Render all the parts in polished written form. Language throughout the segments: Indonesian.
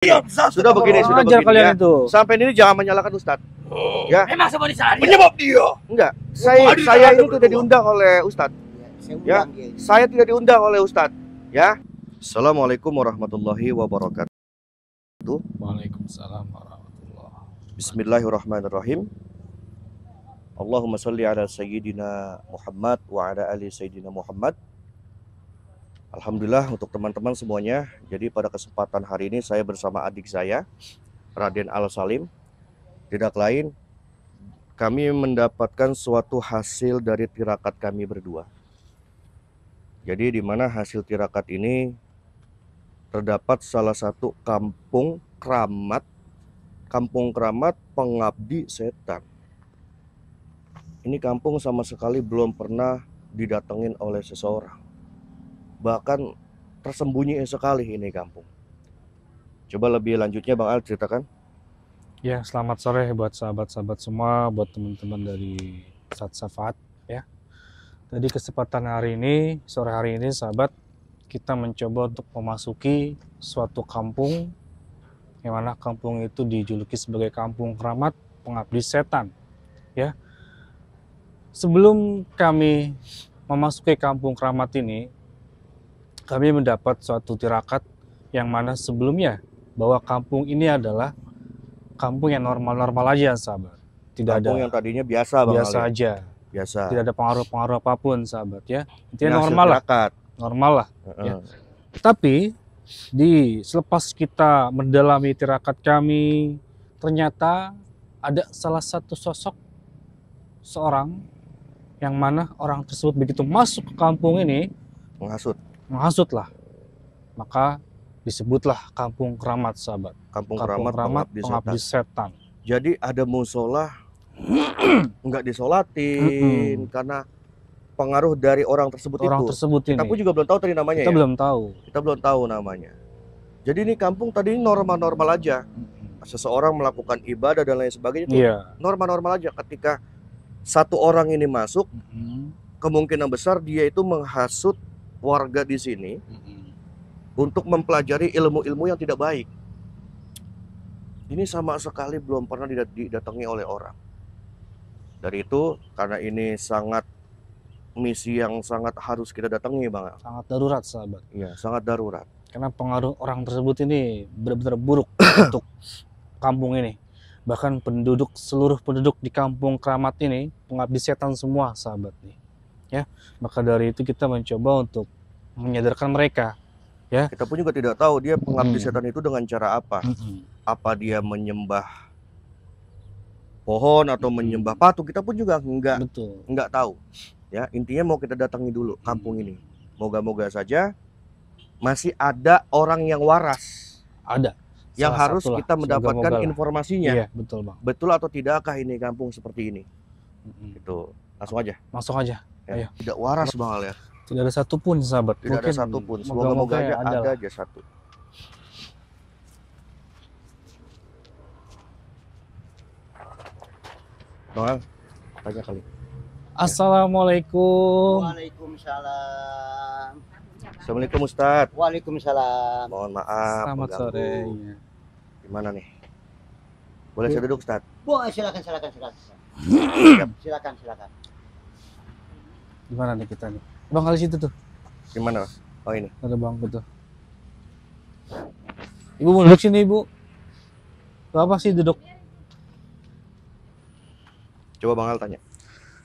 Sudah begini, sudah Ajar begini kalian ya. itu. Sampai ini jangan menyalahkan Ustadz. Ya. Emang semua disalahin penyebab dia. Enggak. Saya ini tidak diundang oleh Ustadz. Ya. Saya tidak diundang oleh Ustadz. Ya. Assalamualaikum warahmatullahi wabarakatuh. Waalaikumsalam warahmatullahi. Bismillahirrahmanirrahim. Allahumma salli ala sayyidina Muhammad wa ala ali sayyidina Muhammad. Alhamdulillah untuk teman-teman semuanya. Jadi pada kesempatan hari ini saya bersama adik saya, Raden Al Salim. Tidak lain, kami mendapatkan suatu hasil dari tirakat kami berdua. Jadi di mana hasil tirakat ini terdapat salah satu kampung keramat pengabdi setan. Ini kampung sama sekali belum pernah didatengin oleh seseorang. Bahkan tersembunyi sekali ini kampung. Coba lebih lanjutnya Bang Al ceritakan. Ya, selamat sore buat sahabat-sahabat semua, buat teman-teman dari Ustadz Syafaat ya. Jadi kesempatan hari ini, sore hari ini sahabat, kita mencoba untuk memasuki suatu kampung yang mana kampung itu dijuluki sebagai kampung keramat pengabdi setan ya. Sebelum kami memasuki kampung keramat ini, kami mendapat suatu tirakat yang mana sebelumnya bahwa kampung ini adalah kampung yang normal-normal aja sahabat. Tidak Kampung ada yang tadinya biasa Bang biasa Ali. aja. Biasa. Tidak ada pengaruh-pengaruh apapun sahabat ya. Ini Intinya hasil normal lah, tirakat. normal lah. Ya. Tapi selepas kita mendalami tirakat kami, ternyata ada salah satu sosok seorang yang mana orang tersebut begitu masuk ke kampung ini menghasut lah, maka disebutlah kampung keramat sahabat. Kampung Kampung keramat pengabdi setan. Jadi ada musola nggak disolatin karena pengaruh dari orang tersebut Orang itu. tersebut ini. Kita pun juga belum tahu tadi namanya Kita ya. belum tahu. Kita belum tahu namanya. Jadi ini kampung tadi normal-normal aja. Seseorang melakukan ibadah dan lain sebagainya itu Iya. normal-normal aja. Ketika satu orang ini masuk, kemungkinan besar dia itu menghasut warga di sini untuk mempelajari ilmu-ilmu yang tidak baik. Ini sama sekali belum pernah didatangi oleh orang. Dari itu, karena ini sangat misi yang sangat harus kita datangi Bang. Sangat darurat sahabat. Iya, sangat darurat. Karena pengaruh orang tersebut ini benar-benar buruk untuk kampung ini. Bahkan seluruh penduduk di kampung keramat ini pengabdi setan semua sahabat nih. Ya, maka dari itu kita mencoba untuk menyadarkan mereka. Ya. Kita pun juga tidak tahu dia pengabdi setan itu dengan cara apa. Apa dia menyembah pohon atau menyembah patung, kita pun juga enggak tahu. Ya, intinya mau kita datangi dulu kampung ini. Moga-moga saja masih ada orang yang waras. Ada. Yang Salah harus satulah. kita mendapatkan informasinya. Iya, betul Bang. Betul atau tidakkah ini kampung seperti ini? Gitu. Langsung aja. Langsung aja. Ya. Ayo. Tidak waras Bang Al ya. Tidak ada satupun sahabat. Tidak ada satupun. Semoga-moga aja ada aja satu. Bang Al, tanya kali. Assalamualaikum. Waalaikumsalam. Assalamualaikum Ustadz. Waalaikumsalam. Mohon maaf. Selamat mengganggu. sore. Ya. Gimana nih? Boleh saya duduk Ustadz? Silakan. Silakan. Gimana nih kita nih? Bang kali situ tuh. Gimana? Oh ini. Ada bangku tuh. Ibu mau duduk sini Ibu. Gak apa sih duduk. Coba Bang Al tanya.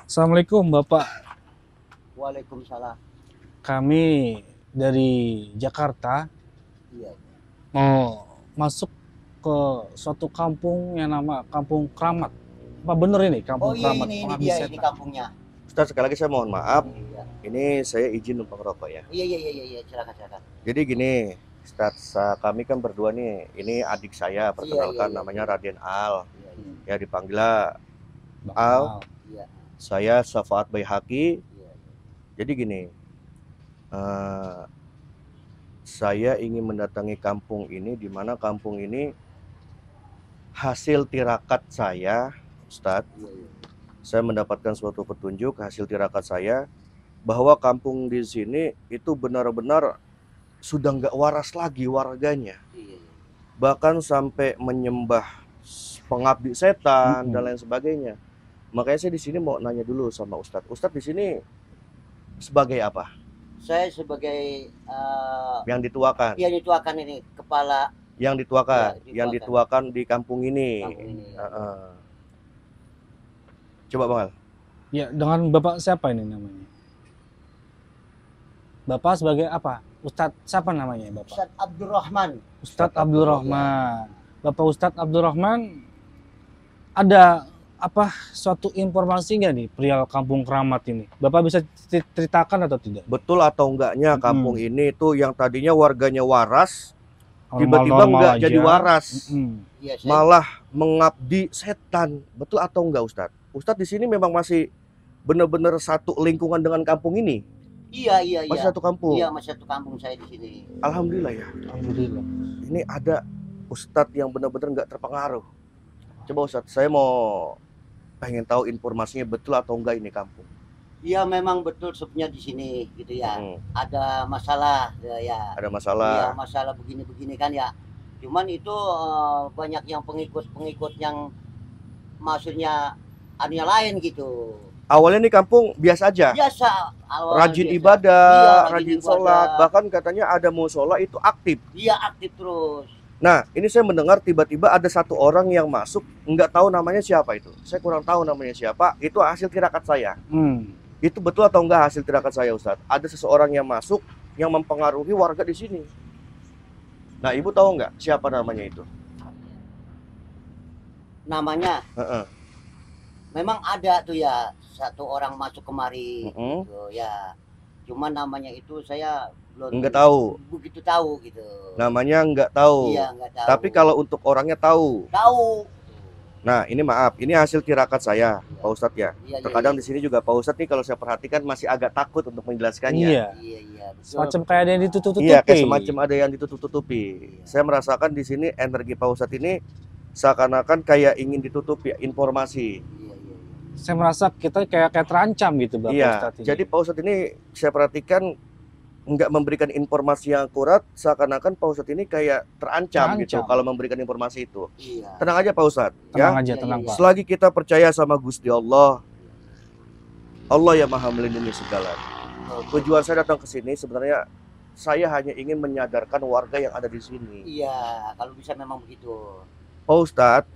Assalamualaikum Bapak. Waalaikumsalam. Kami dari Jakarta Iya. mau masuk ke suatu kampung yang nama Kampung Keramat. Apa bener ini Kampung Keramat ini pengabdi dia setan? ini kampungnya. Ustadz sekali lagi saya mohon maaf. Iya. Ini saya izin numpang rokok ya. Iya, silakan. Jadi gini, Ustadz, kami kan berdua nih. Ini adik saya, perkenalkan Iya. namanya Raden Al. Iya. Ya dipanggilnya Bang Al. Iya. Saya Syafaat Baihaqi. Iya. Jadi gini, saya ingin mendatangi kampung ini, di mana kampung ini hasil tirakat saya, Ustadz. Iya. Saya mendapatkan suatu petunjuk hasil tirakat saya bahwa kampung di sini itu benar-benar sudah nggak waras lagi warganya. Iya. bahkan sampai menyembah pengabdi setan dan lain sebagainya. Makanya saya di sini mau nanya dulu sama Ustadz. Ustadz di sini sebagai apa? Saya sebagai Yang dituakan. yang dituakan ini kepala Yang dituakan, Ya, yang dituakan di kampung ini. kampung ini. Coba Bang Al. Ya, dengan Bapak siapa ini namanya? Bapak sebagai apa? Ustadz siapa namanya Bapak? Ustadz Abdurrahman. Ustadz Abdurrahman. Bapak Ustadz Abdurrahman, ada apa suatu informasi nggak nih perihal Kampung Keramat ini? Bapak bisa ceritakan atau tidak? Betul atau enggaknya kampung ini tuh yang tadinya warganya waras, tiba-tiba Normal-normal enggak aja. jadi waras, Iya, saya malah mengabdi setan. Betul atau enggak Ustadz? Ustadz di sini memang masih benar-benar satu lingkungan dengan kampung ini. iya, iya, Masih iya. satu kampung. Iya, masih satu kampung saya di sini. Alhamdulillah ya. Alhamdulillah. Ini ada Ustadz yang benar-benar nggak terpengaruh. Coba Ustadz, saya mau pengen tahu informasinya betul atau enggak ini kampung. Iya, memang betul sebenarnya di sini gitu ya. Hmm, Ada masalah ya. ada Iya, masalah. masalah begini-begini kan ya. Cuman itu banyak yang pengikut-pengikut yang maksudnya anunya lain gitu. Awalnya nih kampung biasa aja. Biasa, awal Rajin biasa. ibadah, Iya, rajin ibadah. sholat, bahkan katanya ada musola itu aktif. Iya, aktif terus. Nah, ini saya mendengar tiba-tiba ada satu orang yang masuk, nggak tahu namanya siapa itu. Saya kurang tahu namanya siapa, itu hasil tirakat saya. Itu betul atau enggak hasil tirakat saya, Ustadz? Ada seseorang yang masuk, yang mempengaruhi warga di sini. Nah, Ibu tahu nggak siapa namanya itu? Namanya Heeh. memang ada tuh ya satu orang masuk kemari Mm-mm. gitu ya. Cuman namanya itu saya belum Nggak tahu. begitu tahu gitu. Namanya nggak tahu. Iya, nggak tahu. Tapi kalau untuk orangnya tahu. tahu. Nah, ini maaf, ini hasil tirakat saya, Pak Ustadz ya. Iya, Terkadang iya, di sini juga Pak Ustadz nih kalau saya perhatikan masih agak takut untuk menjelaskannya. Iya. iya, iya, betul. Semacam kayak ada yang ditutup-tutupi. Iya, kayak semacam ada yang ditutup-tutupi. Saya merasakan di sini energi Pak Ustadz ini seakan-akan kayak ingin ditutupi informasi. Iya, iya, iya. Saya merasa kita kayak terancam gitu Bapak Iya, Ustadz ini. jadi Pak Ustadz ini saya perhatikan nggak memberikan informasi yang akurat, seakan-akan Pak Ustadz ini kayak terancam gitu Terancam. kalau memberikan informasi itu. Iya. Tenang aja Pak Ustadz, tenang ya. aja, Iya, tenang iya, Pak. Selagi kita percaya sama Gusti Allah, Allah yang Maha melindungi segala. Tujuan saya datang ke sini sebenarnya saya hanya ingin menyadarkan warga yang ada di sini. Iya, kalau bisa memang begitu. Pak Ustadz,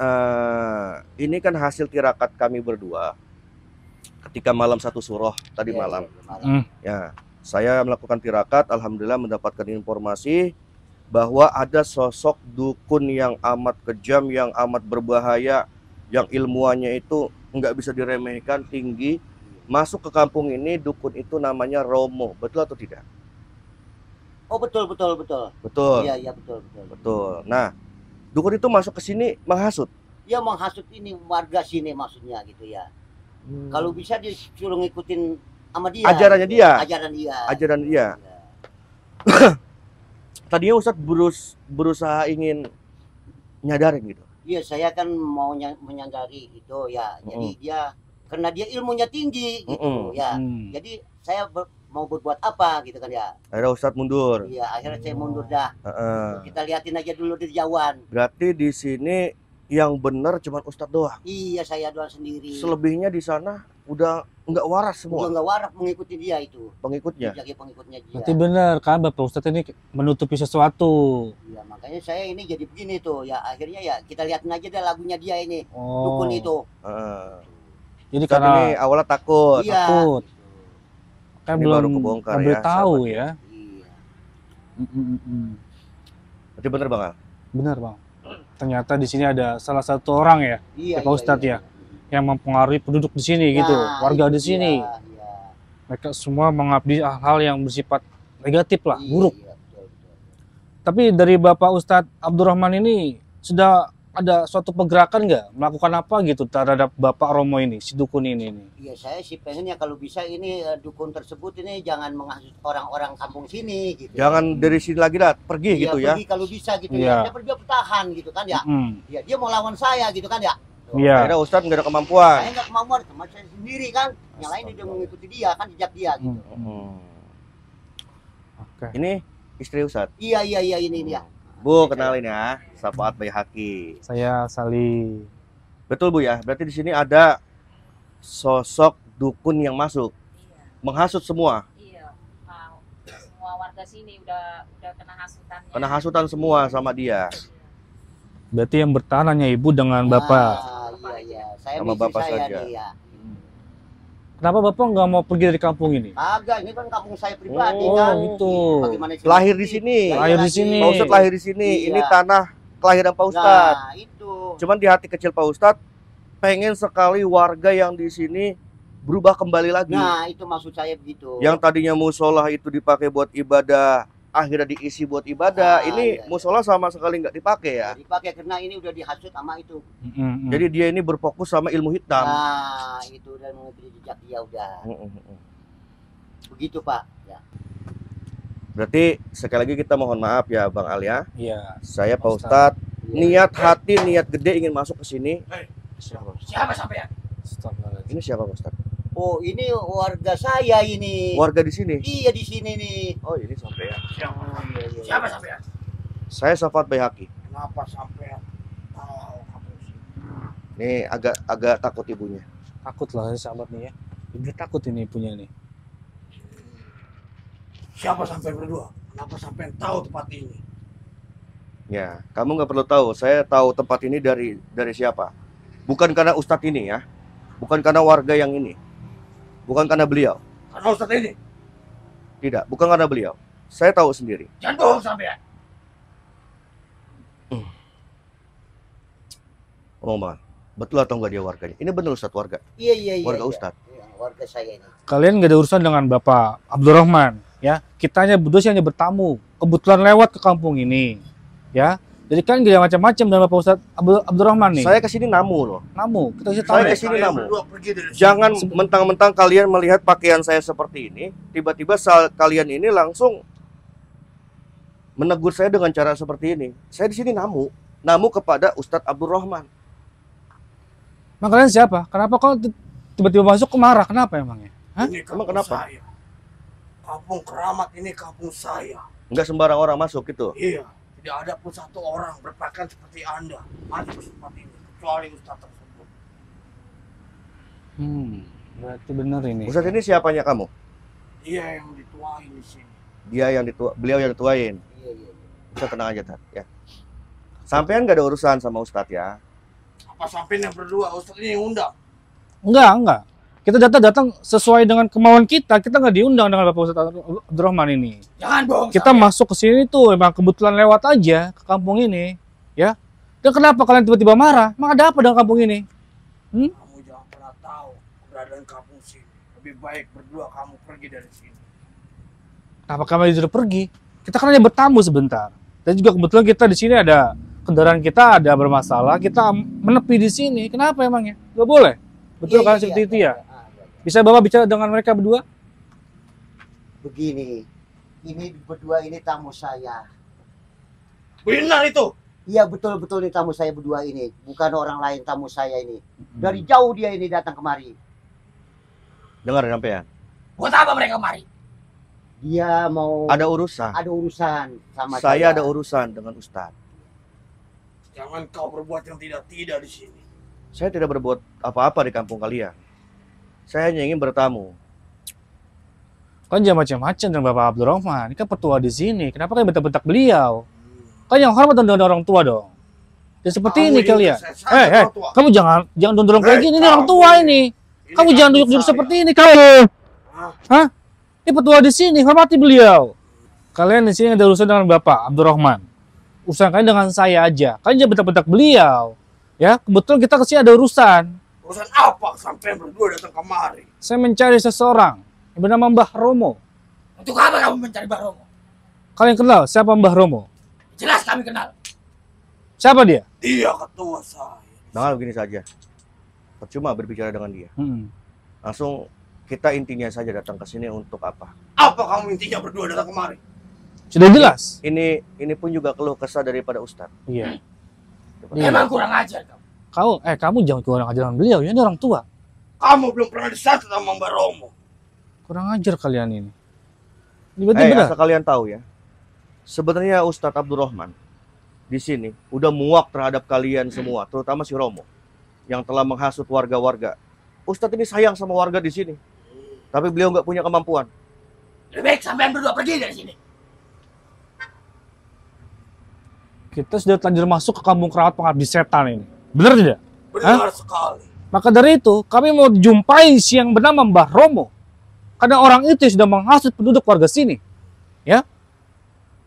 ini kan hasil tirakat kami berdua ketika malam satu surah tadi Iya, malam. iya, malam. Ya, saya melakukan tirakat, alhamdulillah mendapatkan informasi bahwa ada sosok dukun yang amat kejam, yang amat berbahaya, yang ilmuannya itu nggak bisa diremehkan, tinggi. Masuk ke kampung ini, dukun itu namanya Romo, betul atau tidak? Oh, betul, betul, betul. Betul, Iya, iya, betul, betul. betul. Nah, dukun itu masuk ke sini menghasut. Dia menghasut ini warga sini maksudnya gitu ya. Kalau bisa disuruh ngikutin sama dia. Ajarannya gitu. dia. Ajaran dia. Ajaran dia. Iya. Tadinya Ustadz berusaha ingin nyadarin gitu. Iya, saya kan mau menyadari itu ya. Jadi dia karena dia ilmunya tinggi gitu ya. Jadi saya mau berbuat apa gitu kan ya. Akhirnya Ustadz mundur. Iya, akhirnya saya mundur dah. Kita liatin aja dulu di jauhan. Berarti di sini yang benar cuma Ustadz doang. Iya, saya doang sendiri. Selebihnya di sana udah nggak waras Udah semua nggak waras mengikuti dia itu. pengikutnya. Jadi pengikutnya dia. Berarti benar kan Bapak Ustadz ini menutupi sesuatu. Iya, makanya saya ini jadi begini tuh ya. Akhirnya ya kita liatin aja deh lagunya dia ini. Oh. Dukun itu. Jadi Ustadz karena ini awalnya takut. Iya. takut. Kan Ini belum baru kebongkar belum ya, tahu sahabat. ya. Iya. Berarti bener Bang Al? Benar Bang. Ternyata di sini ada salah satu orang ya Iya, Pak Ustadz ya, yang mempengaruhi penduduk di sini gitu, Nah, warga itu di sini. dia, iya. Mereka semua mengabdi hal-hal yang bersifat negatif lah, Iya, buruk. iya, betul, betul. Tapi dari Bapak Ustadz Abdurrahman ini sudah ada suatu pergerakan nggak melakukan apa gitu terhadap Bapak Romo ini, si dukun ini nih? Iya, saya sih pengen ya kalau bisa ini dukun tersebut ini jangan menghasut orang-orang kampung sini gitu. Jangan dari sini lagi dah, pergi Iya, gitu ya. pergi kalau bisa gitu Iya. ya. Dia pergi bertahan gitu kan ya. Mm. Ya, dia mau lawan saya gitu kan ya. Tuh. Iya. Akhirnya Ustadz nggak ada kemampuan. Saya nggak kemampuan sama saya sendiri kan. Yang lain dia mengikuti dia kan jejak dia gitu. Mm. Oke. Ini istri Ustadz. Iya, iya, iya ini dia. Bu, kenalin ya, Safaat Baihaqi. Saya Sali. Betul Bu ya, berarti di sini ada sosok dukun yang masuk, menghasut semua. Iya, semua warga sini udah kena hasutannya. Kena hasutan semua sama dia. Berarti yang bertahan hanya ibu dengan bapak. Iya. Saya Sama misi bapak saya saja. nih, ya. Kenapa bapak nggak mau pergi dari kampung ini? Agak, ini kan kampung saya pribadi Oh, kan. gitu. Bagaimana sih? Lahir di sini. Lahir di sini. Pak Ustadz lahir di sini. Iya. Ini tanah kelahiran Pak Ustadz. Nah, itu. Cuman di hati kecil Pak Ustadz pengen sekali warga yang di sini berubah kembali lagi. Nah, itu maksud saya begitu. Yang tadinya musola itu dipakai buat ibadah, akhirnya diisi buat ibadah. Ini iya. musola sama sekali nggak dipakai ya. Dipakai karena ini udah dihasut sama itu. Jadi dia ini berfokus sama ilmu hitam. Nah, itu udah mengikuti jejak dia udah. Begitu, Pak. Ya. Berarti sekali lagi kita mohon maaf ya Bang Alia. Iya. Saya Pak Ustadz. Ustadz niat hati, niat gede ingin masuk ke sini. Siapa sampean? Astagfirullahaladzim. Ini siapa Pak Ustadz? Oh, ini warga saya ini. Warga di sini. Iya, di sini nih. Oh ini sampai ya. Siapa sampean? Saya Safaat Baihaqi. Kenapa sampean tahu kamu sih? Nih agak takut ibunya. Takut lah sahabat nih ya. Ibu takut ini punya nih. Siapa sampai berdua? Kenapa sampai tahu tempat ini? Ya, kamu nggak perlu tahu. Saya tahu tempat ini dari siapa. Bukan karena Ustadz ini ya. Bukan karena warga yang ini. Bukan karena beliau. Karena Ustadz ini. Tidak, bukan karena beliau. Saya tahu sendiri. Jangan bohong sampean. Ngomong Bang, betul atau enggak dia warganya? Ini benar Ustadz warga. Iya. Warga iya. Ustadz. Iya, warga saya ini. Kalian gak ada urusan dengan Bapak Abdurrahman, ya. Kita hanya berdua sih hanya bertamu. Kebetulan lewat ke kampung ini, ya. Jadi kan gak ada macam-macam dengan Bapak Ustadz Abdurrahman nih. Saya kesini namu loh. Namu, kita kasih tahu. Saya kesini Kalian namu. berdua pergi dari sini. Jangan mentang-mentang kalian melihat pakaian saya seperti ini, tiba-tiba kalian ini langsung menegur saya dengan cara seperti ini. Saya di sini namu kepada Ustadz Abdurrahman. Emang kalian siapa? Kenapa kau tiba-tiba masuk kok marah? Kenapa emangnya? Hah? Ini Emang kampung kenapa? saya. Kampung Keramat ini kampung saya. Enggak sembarang orang masuk gitu. Iya. Tidak ada pun satu orang berpakaian seperti Anda masuk ke tempat ini kecuali Ustadz tersebut. Berarti benar ini. Ustadz ini siapanya kamu? Dia yang dituain di sini. Beliau yang dituain. Iya. Bisa tenang aja Tat, ya. Sampean gak ada urusan sama Ustadz ya. Apa sampai yang berdua Ustadz ini yang undang? Enggak. Kita datang sesuai dengan kemauan kita. Kita nggak diundang dengan Bapak Ustadz Abdurrahman ini. Jangan bohong. Kita masuk ke sini tuh emang kebetulan lewat aja ke kampung ini, ya. Dan kenapa kalian tiba-tiba marah? Emang ada apa dengan kampung ini? Kamu jangan pernah tahu keberadaan kampung sini. Lebih baik berdua kamu pergi dari sini. Kenapa kami sudah pergi? Kita kan hanya bertamu sebentar. Dan juga kebetulan kita di sini ada kendaraan kita ada bermasalah. Kita menepi di sini. Kenapa emangnya? Gak boleh. Betul kan seperti itu ya? Bisa Bapak bicara dengan mereka berdua? Begini, ini berdua ini tamu saya. Benar itu. Iya betul-betul ini tamu saya berdua ini, bukan orang lain tamu saya ini. Dari jauh dia ini datang kemari. Dengar sampean. Buat apa mereka kemari? Dia mau Ada urusan. ada urusan sama Saya ada urusan dengan Ustadz. Jangan kau berbuat yang tidak-tidak di sini. Saya tidak berbuat apa-apa di kampung kalian. Saya hanya ingin bertamu. Kan jangan macam-macam dengan Bapak Abdurrahman. Ini kan petua di sini. Kenapa kalian bentak-bentak beliau? Kan yang hormat dengan orang tua dong. Ya seperti ini kalian. Kamu jangan dorong kayak gini. Ini orang tua ini. Kamu jangan duduk-duduk seperti ini kamu. Hah? Ini petua di sini. Hormati beliau. Kalian di sini ada urusan dengan Bapak Abdurrahman. Urusan kalian dengan saya aja. Kalian jangan bentak-bentak beliau. Ya, kebetulan kita kesini ada urusan. Urusan apa sampai berdua datang kemari? Saya mencari seseorang yang bernama Mbah Romo. Untuk apa kamu mencari Mbah Romo? Kalian kenal siapa Mbah Romo? Jelas kami kenal. Siapa dia? Dia ketua saya. Jangan begini saja. Percuma berbicara dengan dia. Langsung kita intinya saja datang ke sini untuk apa? Apa kamu intinya berdua datang kemari? Sudah jelas. Ini pun juga keluh kesah daripada Ustadz. Iya. Emang kurang ajar kamu. Kamu jangan kurang ajaran beliau. Ini orang tua. Kamu belum pernah disatu sama Mbah Romo. Kurang ajar kalian ini. Ini berarti benar. Asal kalian tahu ya. Sebenarnya Ustadz Abdurrahman di sini udah muak terhadap kalian semua, terutama si Romo yang telah menghasut warga-warga. Ustadz ini sayang sama warga di sini, tapi beliau nggak punya kemampuan. Lebih baik sampean berdua pergi dari sini. Kita sudah telanjur masuk ke kampung keramat pengabdi setan ini. Benar tidak? Benar sekali. Maka dari itu, kami mau jumpai si yang bernama Mbah Romo. Karena orang itu sudah menghasut penduduk warga sini. Ya.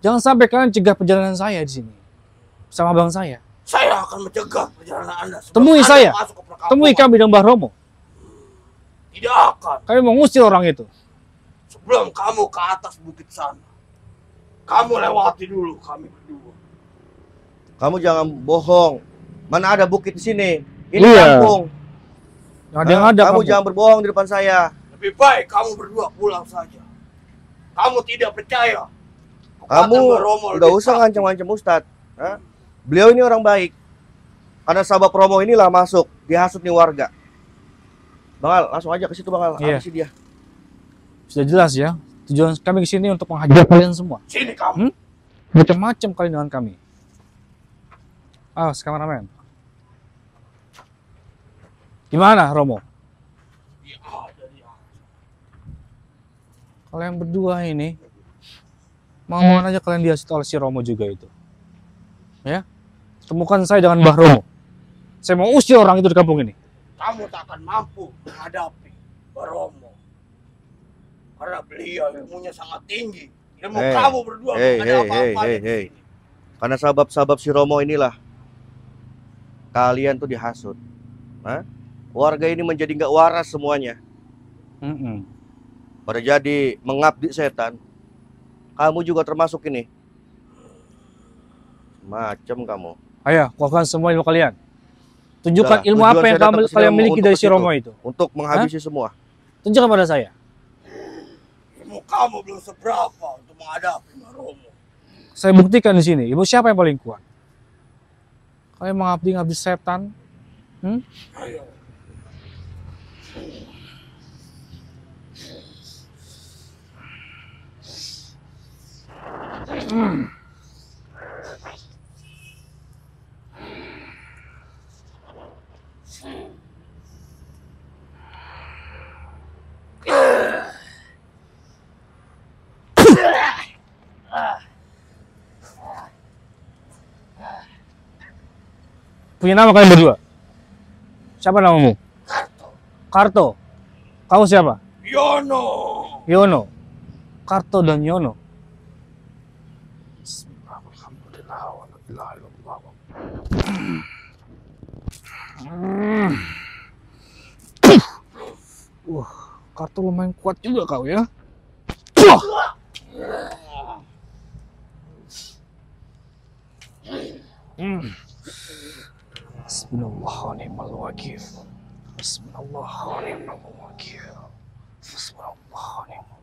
Jangan sampai kalian cegah perjalanan saya di sini. Sama abang saya. Saya akan mencegah perjalanan Anda. Temui Anda saya. masuk ke perkampungan. Temui kami dan Mbah Romo. Tidak akan. Kami mau ngusir orang itu. Sebelum kamu ke atas bukit sana, kamu lewati dulu kami berdua. Kamu jangan bohong. Mana ada bukit di sini? Ini Iya. kampung. Ada yang ada. Kamu jangan berbohong di depan saya. Lebih baik kamu berdua pulang saja. Kamu tidak percaya. Kamu Mbak Romo nggak lebih usah sakti. ngancam-ngancam Ustadz. Hah? Beliau ini orang baik. Karena sahabat Romo inilah masuk, dihasut nih warga. Bang Al, langsung aja ke situ Bang Al. Iya. Habisi dia. Sudah jelas ya. Tujuan kami ke sini untuk menghajar kalian semua. Sini kamu. Macam-macam kalian dengan kami. Kameramen. Gimana Romo? Dia ada di atas. Kalian berdua ini mau aja kalian dihasut oleh si Romo juga itu. Ya. Temukan saya dengan Mbah Romo. Saya mau usir orang itu di kampung ini. Kamu tak akan mampu menghadapi Mbak Romo. Karena beliau ilmunya sangat tinggi. Ilmu kamu berdua belum ada apa-apanya di sini. Karena sabab-sabab si Romo inilah kalian tuh dihasut. Hah? Warga ini menjadi nggak waras semuanya. Pada jadi mengabdi setan. Kamu juga termasuk ini. Macam kamu. Ayo, keluarkan semua ilmu kalian. Tunjukkan Udah, ilmu tujuan apa yang saya datang ke sini kalian mau miliki untuk dari ke si situ. Romo itu. Untuk menghabisi semua. Tunjukkan pada saya. Ilmu kamu belum seberapa untuk menghadapi Mbak Romo. Saya buktikan di sini. Ilmu siapa yang paling kuat? Kalian mengabdi setan. Ayo. Punya nama kalian berdua? Siapa namamu? Karto. Kamu siapa? Yono. Yono. Karto dan Yono. Karto lumayan kuat juga kau ya. Bismillah wa ni'mal wakil. Bismillah wa ni'mal wakil. Bismillah wa ni'mal.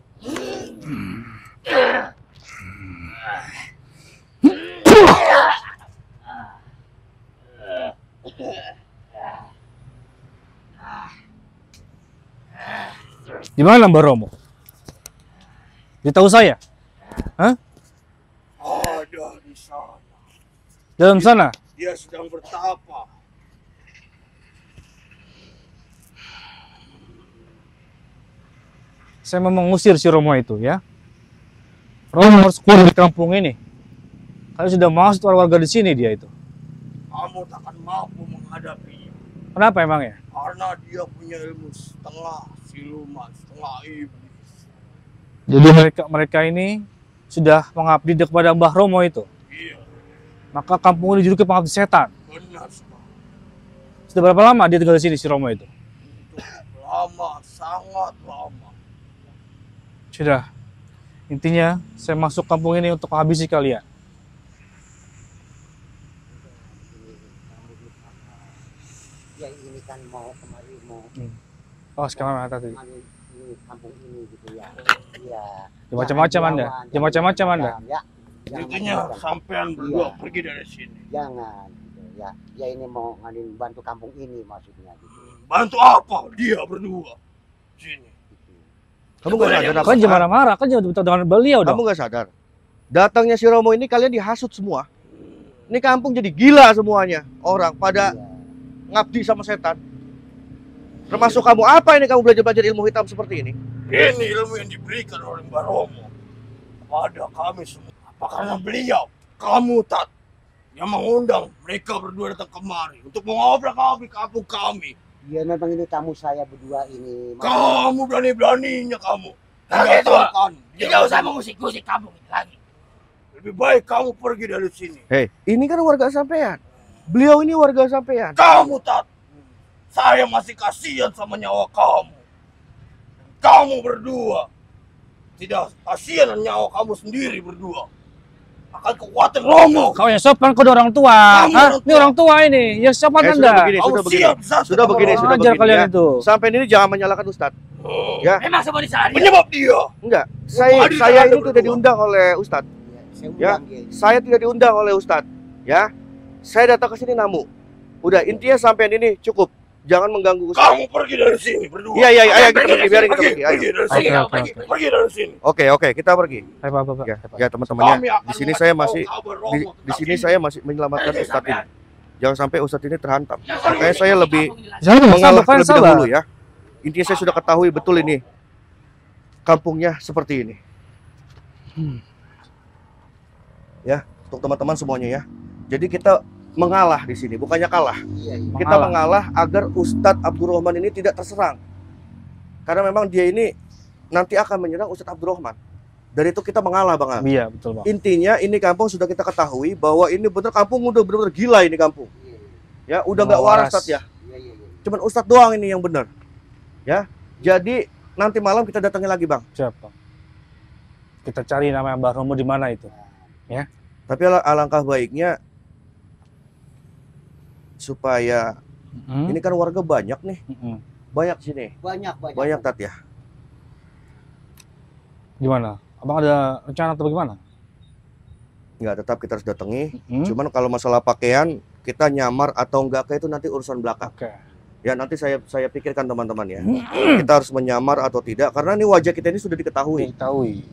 Di mana Mbak Romo? Beritahu saya. Hah? Ada di sana. Dalam sana? Dia sedang bertapa. Saya mau mengusir si Romo itu ya. Romo harus keluar dari kampung ini. Kalau sudah masuk warga di sini dia itu. Kamu tak akan mampu menghadapinya. Kenapa emangnya? Karena dia punya ilmu setengah siluman, setengah iblis. Jadi mereka ini sudah mengabdi kepada Mbah Romo itu. Iya, Maka kampung ini dijuluki pengabdi setan. benar sekali. Sudah berapa lama dia tinggal di sini si Romo itu? Cukup lama, sangat lama. Sudah. Intinya saya masuk kampung ini untuk menghabisi kalian. Ya ini kan mau kemari mau Oh, sekarang hati-hati. ini kampung ini gitu ya. Iya. Ya, macam-macam Anda. Ya, macam-macam Anda. Ya. Jangan Intinya macam-macam. sampean berdua Iya. pergi dari sini. Jangan gitu ya. Ya ini mau ngadin bantu kampung ini maksudnya gitu. Bantu apa? Dia berdua. Sini. Gitu. Kamu nggak sadar apa? Kan jangan marah-marah, kan jangan berbicara dengan beliau Kamu dong. nggak sadar? Datangnya si Romo ini kalian dihasut semua. Ini kampung jadi gila semuanya. Orang pada Iya. ngabdi sama setan. Termasuk kamu, apa ini kamu belajar ilmu hitam seperti ini? Ini ilmu yang diberikan oleh Mbak Romo pada kami semua. Apa karena beliau, kamu Tat, yang mengundang mereka berdua datang kemari untuk mengobrak-abrik kampung kami. Ya memang ini tamu saya berdua ini. Kamu berani-beraninya kamu. Oke, Tua. Tidak usah Kamu. mengusik-usik kampung ini lagi. Lebih baik kamu pergi dari sini. Hei, ini kan warga sampean. Beliau ini warga sampean. Kamu Tat, saya masih kasihan sama nyawa kamu. Kamu berdua tidak kasihan dengan nyawa kamu sendiri berdua. Akan kekuatan Romo. Kau yang sopan, kau orang tua. Kamu Hah? orang Ini orang tua ini. Yang sopan Sudah Anda. begini, Kamu sudah begini. siap satu Sudah sama begini, Romo. sudah Ajar begini kalian ya. itu. Sampai ini jangan menyalahkan Ustadz. Ya, Memang semua disalahin. Penyebab dia. enggak. Adil Saya ada ini berdua. tidak diundang oleh Ustadz. Saya Ya, undang dia ini. saya tidak diundang oleh Ustadz. Ya, saya datang ke sini namu. Udah, intinya sampean ini cukup. Jangan mengganggu Ustadz. Kamu pergi dari sini berdua. Iya, iya, ayo kita Pergi, pergi, biarin kita Pergi, pergi. Ayo. pergi dari Oke, sini. oke, pergi. oke. Pergi dari sini. Oke, kita pergi. Hai, Pak, Pak. Ya, ya teman-teman ya. Kami akan Di sini mengasih saya tahu masih kabar di, Romo di tentang sini ini. saya masih menyelamatkan Ustadz ini. Jangan sampai Ustadz ini terhantam. Makanya saya lebih Sabar, mengalah sabar, terlebih sabar. dahulu ya. Intinya saya sudah ketahui betul ini kampungnya seperti ini. Ya, untuk teman-teman semuanya ya. Jadi kita mengalah di sini, bukannya kalah. Iya, iya. Kita mengalah agar Ustadz Abdurrahman ini tidak terserang. Karena memang dia ini nanti akan menyerang Ustadz Abdurrahman. Dari itu kita mengalah, Bang Am. Iya, betul, Bang. Intinya ini kampung sudah kita ketahui bahwa ini bener kampung udah bener-bener gila ini kampung. Ya, udah nggak waras Ustadz ya. Iya, iya, iya. Cuman Ustadz doang ini yang benar. Ya. Jadi nanti malam kita datangi lagi, Bang. Siap, Bang. Kita cari nama Mbak Romo di mana itu. Tapi alangkah baiknya supaya ini kan warga banyak nih. Banyak sini. Banyak. Banyak Tat ya. Gimana? Abang ada rencana atau bagaimana? Nggak, tetap kita harus datangi. Cuman kalau masalah pakaian kita nyamar atau enggak itu nanti urusan belakang. Oke. Ya nanti saya pikirkan teman-teman ya. Kita harus menyamar atau tidak karena ini wajah kita ini sudah diketahui. Diketahui.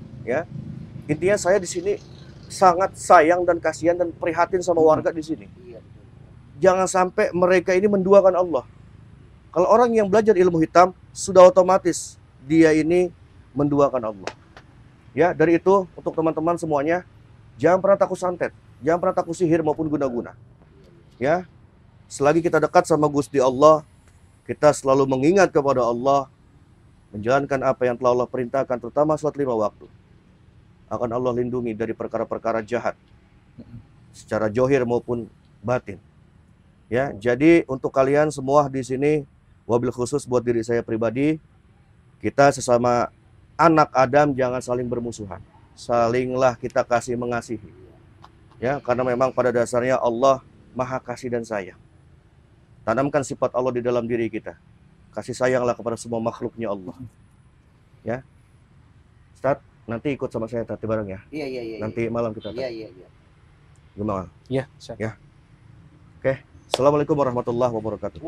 Intinya saya di sini sangat sayang dan kasihan dan prihatin sama warga di sini. Iya, betul. Jangan sampai mereka ini menduakan Allah. Kalau orang yang belajar ilmu hitam sudah otomatis dia ini menduakan Allah. Ya, dari itu untuk teman-teman semuanya jangan pernah takut santet, jangan pernah takut sihir maupun guna-guna. Ya. Selagi kita dekat sama Gusti Allah, kita selalu mengingat kepada Allah, menjalankan apa yang telah Allah perintahkan, terutama sholat 5 waktu. Akan Allah lindungi dari perkara-perkara jahat, secara johir maupun batin. Ya, jadi untuk kalian semua di sini, wabil khusus buat diri saya pribadi, kita sesama anak Adam jangan saling bermusuhan. Salinglah kita kasih mengasihi. Ya, karena memang pada dasarnya Allah Maha Kasih dan Sayang. Tanamkan sifat Allah di dalam diri kita. Kasih sayanglah kepada semua makhluknya Allah. Ya. Ustaz, nanti ikut sama saya tadi bareng ya. Iya. Nanti malam kita. Iya. Gimana? Iya, siap. Assalamualaikum warahmatullahi wabarakatuh.